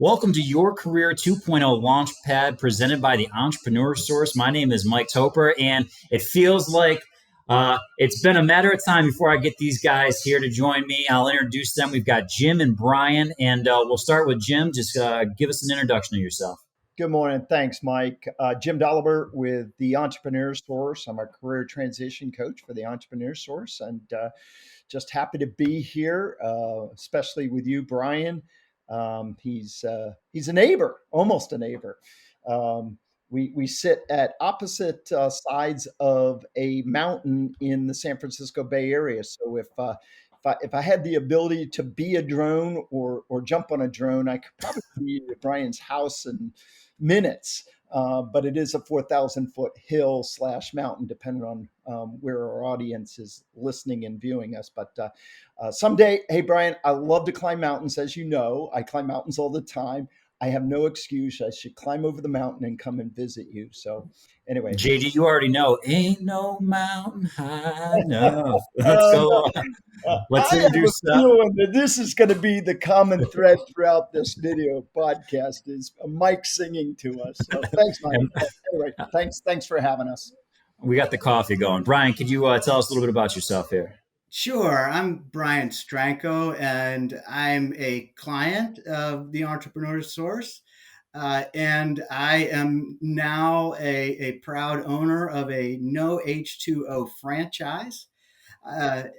Welcome to Your Career 2.0 Launchpad presented by the Entrepreneur Source. My name is Mike Toper, and it feels like it's been a matter of time before I get these guys here to join me. I'll introduce them. We've got Jim and Brian, and we'll start with Jim. Just give us an introduction of yourself. Good morning. Thanks, Mike. Jim Doliber with the Entrepreneur Source. I'm a career transition coach for the Entrepreneur Source, and just happy to be here, especially with you, Brian. He's a neighbor, almost a neighbor. We sit at opposite sides of a mountain in the San Francisco Bay Area. So if I had the ability to be a drone or jump on a drone, I could probably be at Brian's house in minutes. But it is a 4,000-foot hill / mountain, depending on where our audience is listening and viewing us. But someday, hey, Brian, I love to climb mountains. As you know, I climb mountains all the time. I have no excuse. I should climb over the mountain and come and visit you. So anyway. JD, you already know, ain't no mountain high enough. No. Let's I have introduce a feeling that this is going to be the common thread throughout this video podcast is Mike singing to us. So thanks, Mike. Anyway, thanks for having us. We got the coffee going. Brian, could you tell us a little bit about yourself here? Sure. I'm Brian Stranko, and I'm a client of the Entrepreneur Source. And I am now a proud owner of a no H2O franchise.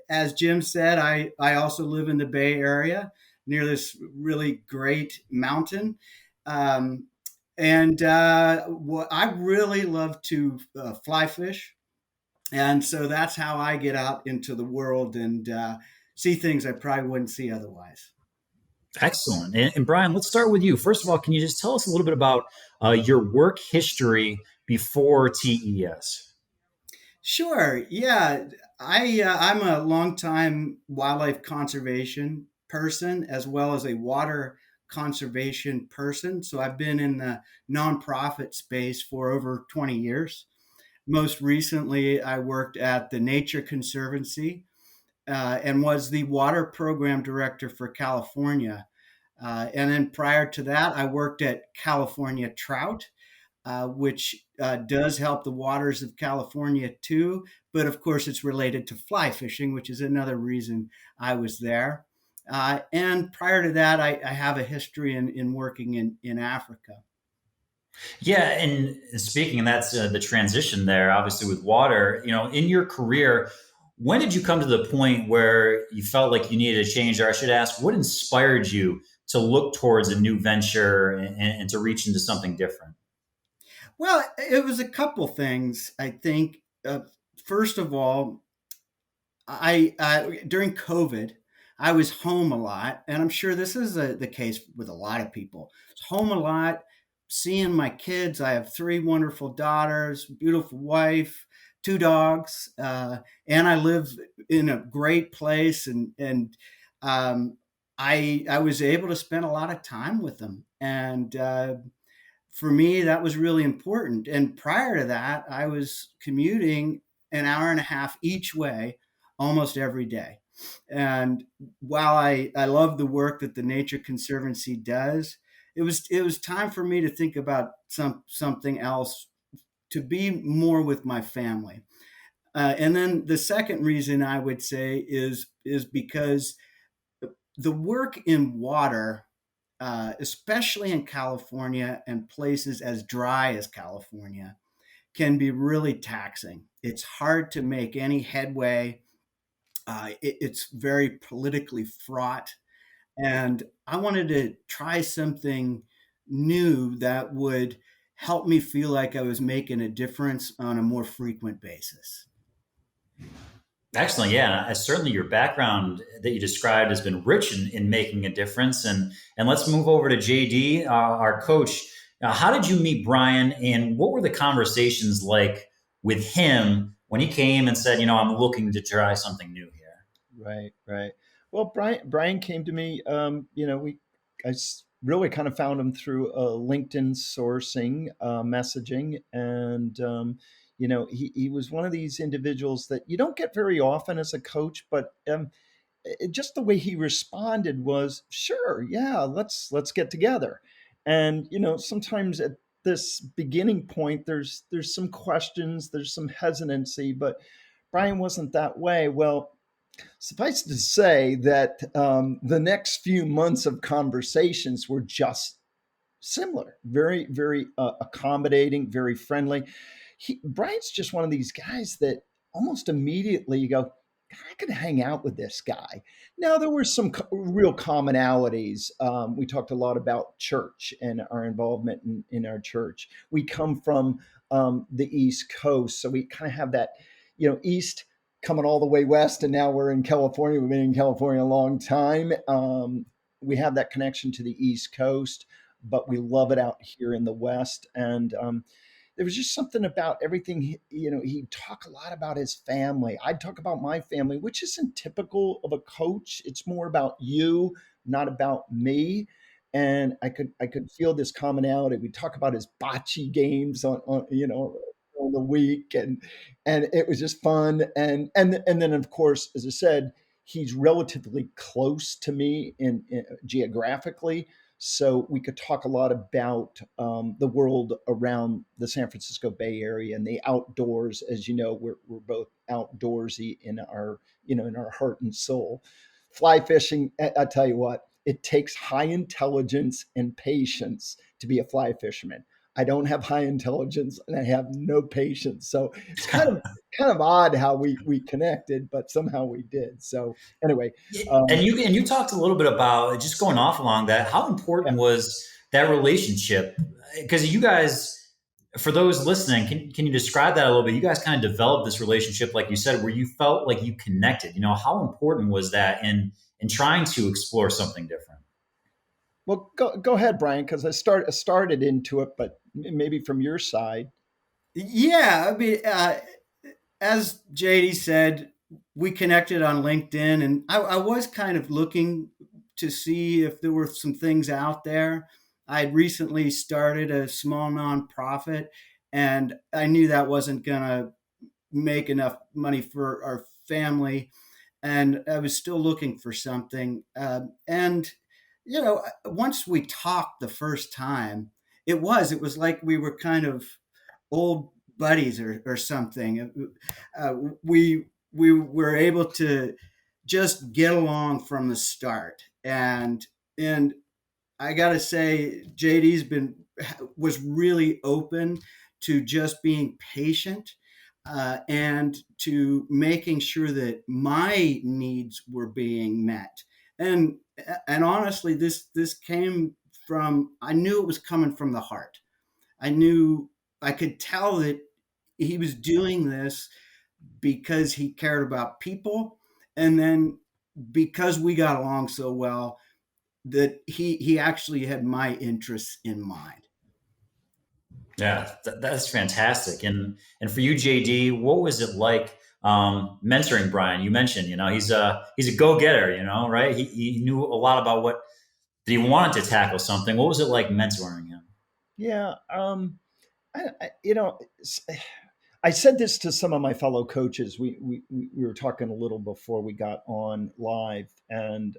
As Jim said, I also live in the Bay Area near this really great mountain. I really love to fly fish. And so that's how I get out into the world and see things I probably wouldn't see otherwise. Excellent. And Brian, let's start with you. First of all, can you just tell us a little bit about your work history before TES? Sure. Yeah. I'm a longtime wildlife conservation person as well as a water conservation person. So I've been in the nonprofit space for over 20 years. Most recently, I worked at the Nature Conservancy and was the water program director for California. And then prior to that, I worked at California Trout, which does help the waters of California too. But of course, it's related to fly fishing, which is another reason I was there. And prior to that, I have a history in working in Africa. Yeah, and speaking, and that's the transition there, obviously with water. In your career, when did you come to the point where you felt like you needed a change? Or I should ask, what inspired you to look towards a new venture and to reach into something different? Well, it was a couple things, I think. First of all, I during COVID, I was home a lot, and I'm sure this is the case with a lot of people. I was home a lot, seeing my kids. I have 3 wonderful daughters, beautiful wife, 2 dogs, and I live in a great place. And I was able to spend a lot of time with them, and for me, that was really important. And prior to that, I was commuting an hour and a half each way almost every day. And while I love the work that the Nature Conservancy does, it was time for me to think about something else, to be more with my family. And then the second reason I would say is because the work in water, especially in California and places as dry as California, can be really taxing. It's hard to make any headway. It's very politically fraught. And I wanted to try something new that would help me feel like I was making a difference on a more frequent basis. Excellent. Yeah. Certainly your background that you described has been rich in making a difference. And let's move over to JD, our coach. How did you meet Brian, and what were the conversations like with him when he came and said, I'm looking to try something new here? Right. Well, Brian came to me. Really kind of found him through LinkedIn sourcing, messaging, and he was one of these individuals that you don't get very often as a coach, but just the way he responded was, sure, yeah, let's get together. And sometimes at this beginning point, there's some questions, there's some hesitancy, but Brian wasn't that way. Well, suffice to say that the next few months of conversations were just similar, very, very accommodating, very friendly. Brian's just one of these guys that almost immediately you go, I could hang out with this guy. Now, there were some real commonalities. We talked a lot about church and our involvement in our church. We come from the East Coast, so we kind of have that, East coming all the way west, and now we're in California. We've been in California a long time. We have that connection to the East Coast, but we love it out here in the West. And there was just something about everything. He'd talk a lot about his family. I'd talk about my family, which isn't typical of a coach. It's more about you, not about me. And I could feel this commonality. We talk about his bocce games on the week, and it was just fun. And then of course, as I said, he's relatively close to me in geographically, so we could talk a lot about the world around the San Francisco Bay Area and the outdoors. As you know, we're both outdoorsy in our heart and soul. Fly fishing, I tell you what, it takes high intelligence and patience to be a fly fisherman. I don't have high intelligence and I have no patience. So it's kind of odd how we connected, but somehow we did. So anyway, And you talked a little bit about just going off along that. How yeah. important was that relationship? Because you guys, for those listening, can you describe that a little bit? You guys kind of developed this relationship, like you said, where you felt like you connected. How important was that in trying to explore something different? Well, go ahead, Brian, because I started into it, but maybe from your side. Yeah, I mean, as JD said, we connected on LinkedIn, and I was kind of looking to see if there were some things out there. I had recently started a small nonprofit, and I knew that wasn't going to make enough money for our family, and I was still looking for something. And once we talked the first time, it was like we were kind of old buddies or something. We were able to just get along from the start, and I gotta say, JD's been was really open to just being patient, and to making sure that my needs were being met. And and honestly, this came from, I knew it was coming from the heart. I knew, I could tell that he was doing this because he cared about people, and then because we got along so well, that he actually had my interests in mind. Yeah, that's fantastic. And for you, JD, what was it like mentoring Brian? You mentioned, he's a go getter, right? He knew a lot about what that he wanted to tackle something. What was it like mentoring him? Yeah, I said this to some of my fellow coaches. We were talking a little before we got on live, and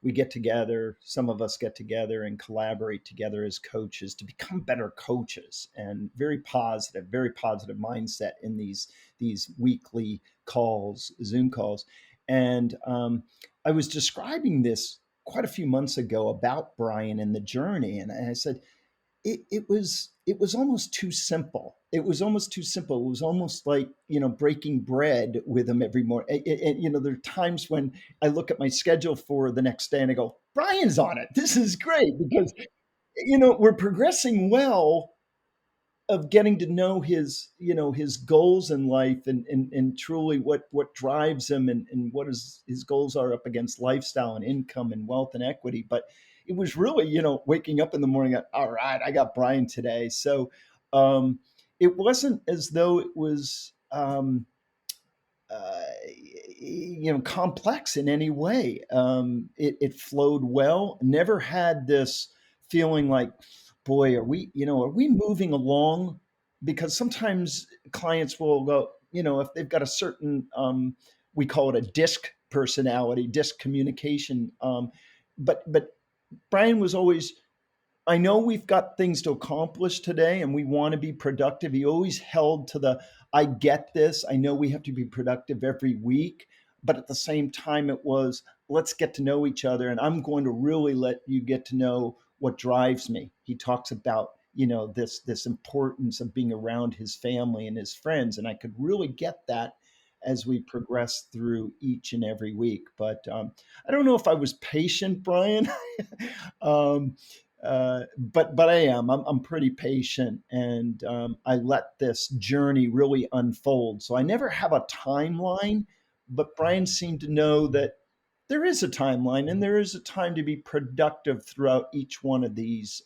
we get together. Some of us get together and collaborate together as coaches to become better coaches, and very positive mindset in these weekly calls, Zoom calls. And I was describing this quite a few months ago about Brian and the journey, and I said, it was almost too simple. It was almost too simple. It was almost like breaking bread with him every morning. There are times when I look at my schedule for the next day and I go, Brian's on it. This is great because we're progressing well of getting to know his goals in life, and truly what drives him, and what his goals are up against lifestyle and income and wealth and equity. But it was really waking up in the morning, all right, I got Brian today. So it wasn't as though it was uh, complex in any way. It flowed well. Never had this feeling like, boy, are we moving along? Because sometimes clients will go, if they've got a certain, we call it a disc personality, discommunication. But Brian was always, I know we've got things to accomplish today and we want to be productive. He always held to the, I get this. I know we have to be productive every week. But at the same time, it was, let's get to know each other. And I'm going to really let you get to know what drives me. He talks about, this importance of being around his family and his friends. And I could really get that as we progress through each and every week. But I don't know if I was patient, Brian. um, but I am. I'm pretty patient, and I let this journey really unfold. So I never have a timeline, but Brian seemed to know that there is a timeline, and there is a time to be productive throughout each one of these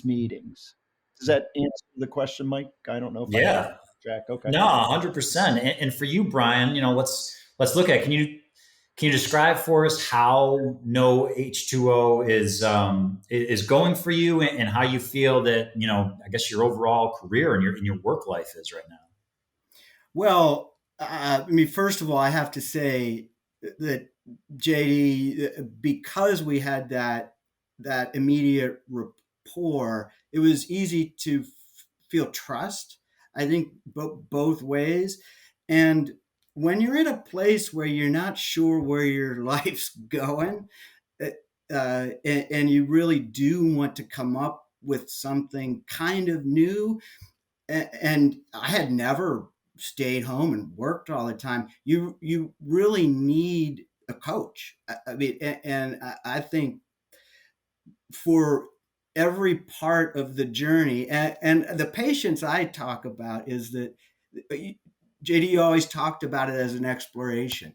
meetings. Does that answer the question, Mike? I don't know if I got Yeah. off track. Okay. No, 100%. And for you, Brian, let's look at. Can you describe for us how no H2O is going for you, and how you feel that I guess your overall career and your work life is right now? Well, I mean, first of all, I have to say that JD, because we had that immediate rapport, it was easy to feel trust. I think both ways, and when you're in a place where you're not sure where your life's going, and you really do want to come up with something kind of new, and I had never stayed home and worked all the time. You really need a coach. I mean, and I think for every part of the journey, and the patience I talk about is that JD always talked about it as an exploration,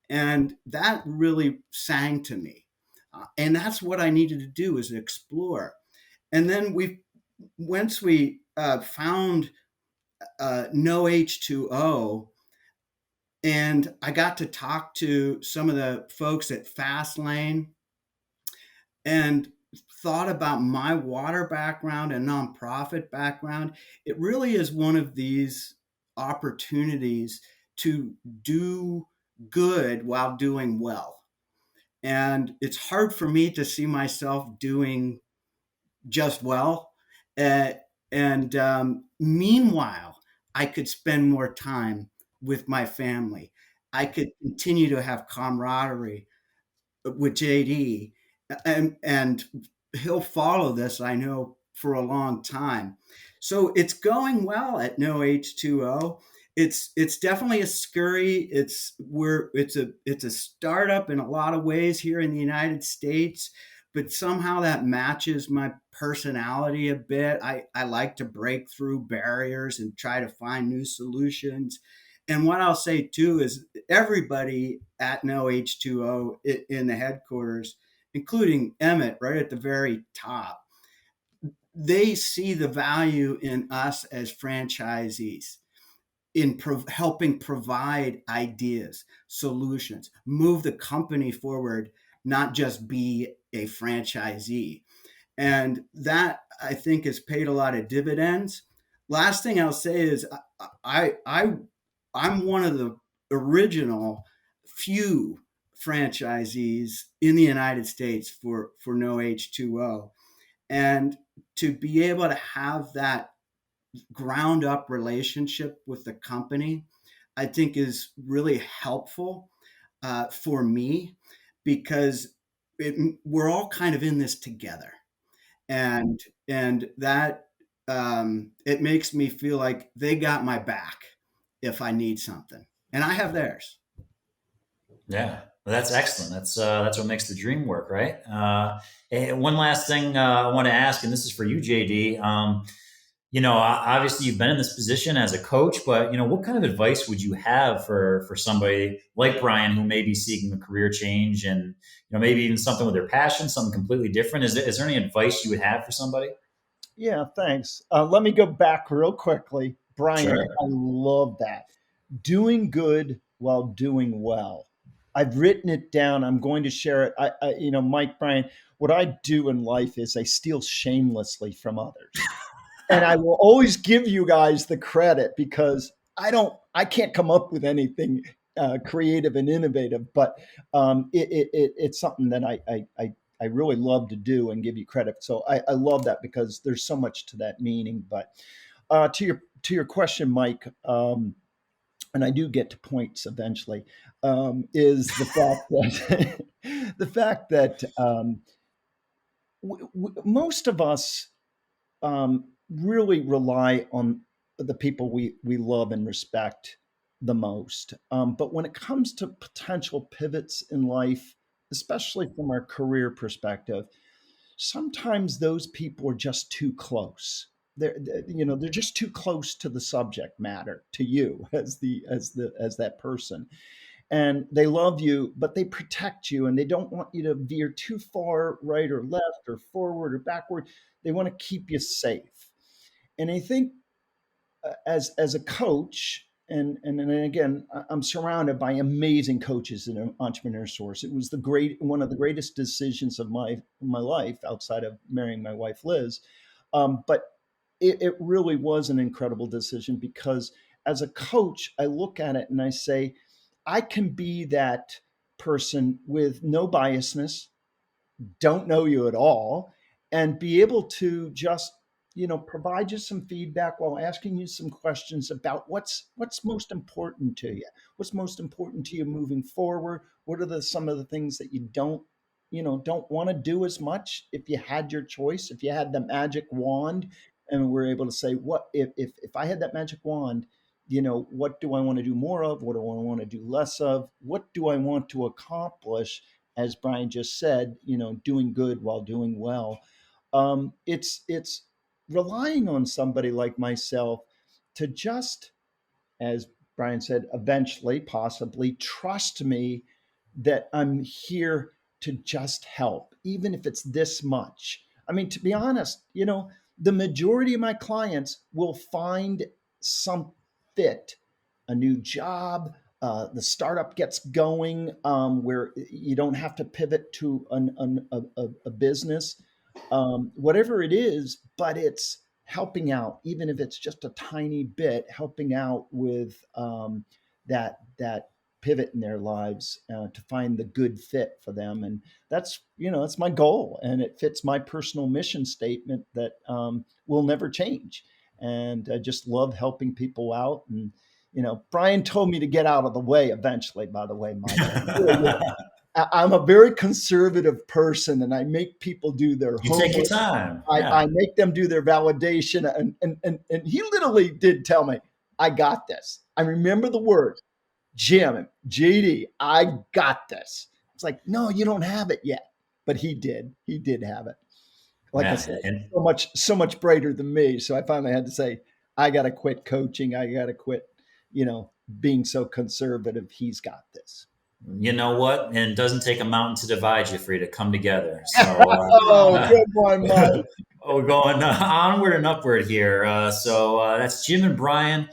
and that really sang to me. And that's what I needed to do, is explore. And then once we found no H2O, and I got to talk to some of the folks at Fastlane and thought about my water background and nonprofit background. It really is one of these opportunities to do good while doing well. And it's hard for me to see myself doing just well. Uh, and meanwhile, I could spend more time with my family. I could continue to have camaraderie with JD, and he'll follow this, I know, for a long time. So it's going well at No H2O. It's definitely a scurry. It's a startup in a lot of ways here in the United States, but somehow that matches my personality a bit. I like to break through barriers and try to find new solutions. And what I'll say too is everybody at No H2O in the headquarters, including Emmett right at the very top, they see the value in us as franchisees, in helping provide ideas, solutions, move the company forward, not just be a franchisee. And that, I think, has paid a lot of dividends. Last thing I'll say is I'm one of the original few franchisees in the United States for No H2O. And to be able to have that ground up relationship with the company, I think is really helpful for me, because we're all kind of in this together. And that it makes me feel like they got my back if I need something, and I have theirs. Yeah, well, that's excellent. That's what makes the dream work, right? And one last thing I want to ask, and this is for you, JD. Obviously you've been in this position as a coach, but what kind of advice would you have for somebody like Brian who may be seeking a career change, and maybe even something with their passion, something completely different? Is there any advice you would have for somebody? Yeah, thanks. Let me go back real quickly. Brian, Sure. I love that. Doing good while doing well. I've written it down. I'm going to share it. Mike, Brian, what I do in life is I steal shamelessly from others. And I will always give you guys the credit, because I can't come up with anything creative and innovative, but it's something that I really love to do and give you credit. So I love that because there's so much to that meaning. But to your question, Mike, and I do get to points eventually, is the fact that the fact that most of us really rely on the people we love and respect the most. But when it comes to potential pivots in life, especially from our career perspective, sometimes those people are just too close. They're just too close to the subject matter, to you as that person, and they love you, but they protect you and they don't want you to veer too far right or left or forward or backward. They want to keep you safe. And I think as a coach, and again, I'm surrounded by amazing coaches in Entrepreneur Source. It was one of the greatest decisions of my life outside of marrying my wife Liz, but it really was an incredible decision because as a coach, I look at it and I say, I can be that person with no biasness, don't know you at all, and be able to just provide you some feedback while asking you some questions about what's most important to you, what's most important to you moving forward. What are some of the things that you don't want to do as much? If you had your choice, if you had the magic wand and we're able to say, what if I had that magic wand, what do I want to do more of? What do I want to do less of? What do I want to accomplish? As Brian just said, doing good while doing well. It's relying on somebody like myself to just, as Brian said, eventually, possibly trust me that I'm here to just help, even if it's this much. I mean, to be honest, the majority of my clients will find some fit, a new job. The startup gets going where you don't have to pivot to a business, whatever it is, but it's helping out, even if it's just a tiny bit, helping out with that pivot in their lives to find the good fit for them. And that's my goal, and it fits my personal mission statement that will never change. And I just love helping people out. And Brian told me to get out of the way eventually, by the way, Mike. I'm a very conservative person, and I make people do their You homework. take your time. I make them do their validation. And he literally did tell me, I got this. I remember the words, Jim, JD, I got this. It's like, no, you don't have it yet. But he did. He did have it. Like I said, so much brighter than me. So I finally had to say, I got to quit coaching. I got to quit, being so conservative. He's got this. You know what? And it doesn't take a mountain to divide you for you to come together. So, good one, Mike. We're going onward and upward here. That's Jim and Brian.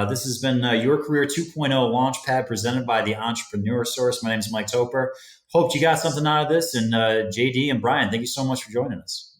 This has been Your Career 2.0 Launchpad presented by the Entrepreneur Source. My name is Mike Toper. Hope you got something out of this. And JD and Brian, thank you so much for joining us.